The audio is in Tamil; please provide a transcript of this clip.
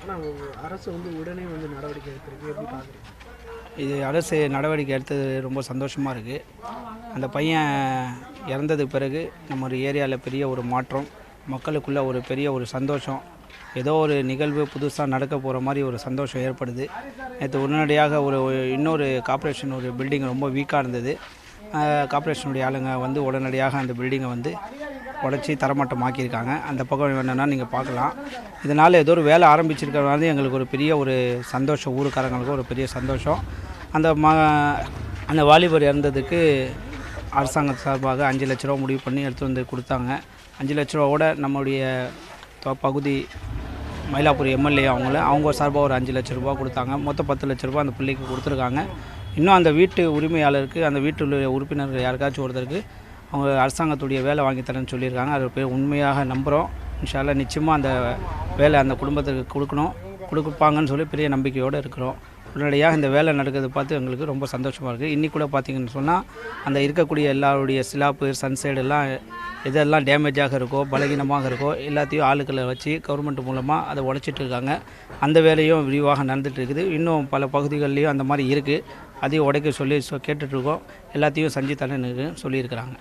ஆனால் அரசு வந்து உடனே வந்து நடவடிக்கை எடுத்திருக்கு, எப்படி பார்க்குறீங்க? இது அரசு நடவடிக்கை எடுத்தது ரொம்ப சந்தோஷமாக இருக்குது. அந்த பையன் இறந்ததுக்கு பிறகு நம்ம ஒரு ஏரியாவில் பெரிய ஒரு மாற்றம், மக்களுக்குள்ள ஒரு பெரிய ஒரு சந்தோஷம், ஏதோ ஒரு நிகழ்வு புதுசாக நடக்க போகிற மாதிரி ஒரு சந்தோஷம் ஏற்படுது. நேற்று உடனடியாக இன்னொரு கார்ப்பரேஷன் ஒரு பில்டிங் ரொம்ப வீக்காக இருந்தது. கார்ப்பரேஷனுடைய ஆளுங்க வந்து உடனடியாக அந்த பில்டிங்கை வந்து உடச்சி தரமட்டமாக்கியிருக்காங்க. அந்த பக்கம் வேணுன்னா நீங்கள் பார்க்கலாம். இதனால் ஏதோ ஒரு வேலை ஆரம்பிச்சிருக்கிறனால எங்களுக்கு ஒரு பெரிய ஒரு சந்தோஷம், ஊருக்காரங்களுக்கு ஒரு பெரிய சந்தோஷம். அந்த வாலிபர் இறந்ததுக்கு அரசாங்கம் சார்பாக 5 லட்ச ரூபா முடிவு பண்ணி எடுத்து வந்து கொடுத்தாங்க. 5 லட்ச ரூபாவோட நம்முடைய பகுதி மயிலாப்பூர் எம்எல்ஏ அவங்க சார்பாக ஒரு 5 லட்ச ரூபா கொடுத்தாங்க. மொத்தம் 10 லட்ச ரூபா அந்த பிள்ளைக்கு கொடுத்துருக்காங்க. இன்னும் அந்த வீட்டு உரிமையாளருக்கு, அந்த வீட்டில் உறுப்பினர்கள் யாருக்காச்சும் ஒருத்தருக்கு அவங்க அரசாங்கத்துடைய வேலை வாங்கி தரேன்னு சொல்லியிருக்காங்க. அது உண்மையாக நம்புகிறோம். இன்ஷா அல்லாஹ் நிச்சயமாக அந்த வேலை அந்த குடும்பத்துக்கு கொடுப்பாங்கன்னு சொல்லி பெரிய நம்பிக்கையோடு இருக்கிறோம். உடனடியாக இந்த வேலை நடக்கிறத பார்த்து எங்களுக்கு ரொம்ப சந்தோஷமாக இருக்குது. இன்றைக்கி கூட பார்த்திங்கன்னு சொன்னால் அந்த இருக்கக்கூடிய எல்லாருடைய சிலாப்பு, சன்சைடு எல்லாம் எதெல்லாம் டேமேஜாக இருக்கோ, பலகீனமாக இருக்கோ எல்லாத்தையும் ஆளுக்களை வச்சு கவர்மெண்ட் மூலமாக அதை உடைச்சிட்டு இருக்காங்க. அந்த வேலையும் விரிவாக நடந்துகிட்டு இருக்குது. இன்னும் பல பகுதிகள்லேயும் அந்த மாதிரி இருக்குது. அதையும் உடைக்க சொல்லி கேட்டுட்ருக்கோம். எல்லாத்தையும் செஞ்சு தரேன்னு சொல்லியிருக்கிறாங்க.